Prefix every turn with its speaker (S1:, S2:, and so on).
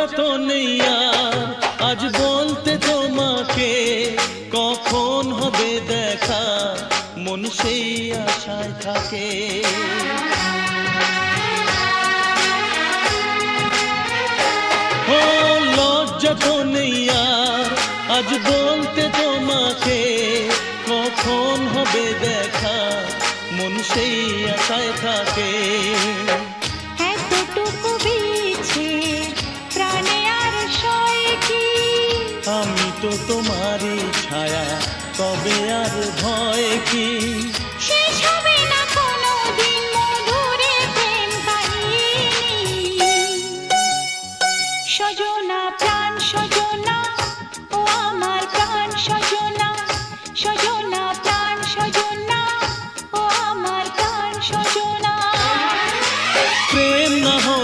S1: লজ্জা তো নেই আর আজ বলতে তোমাকে, কখন হবে দেখা মন সেই আশায় থাকে। ও লজ্জা তো নেই আর আজ বলতে তোমাকে, কখন হবে দেখা মন সেই আশায় থাকে।
S2: এতটুকু বিছে প্রাণে আর সয় কি,
S1: আমি তো তোমারই ছায়া, তবে আর ভয় কি।
S2: শেষ হবে না কোনোদিন মধুর প্রেম কাহিনী। সজল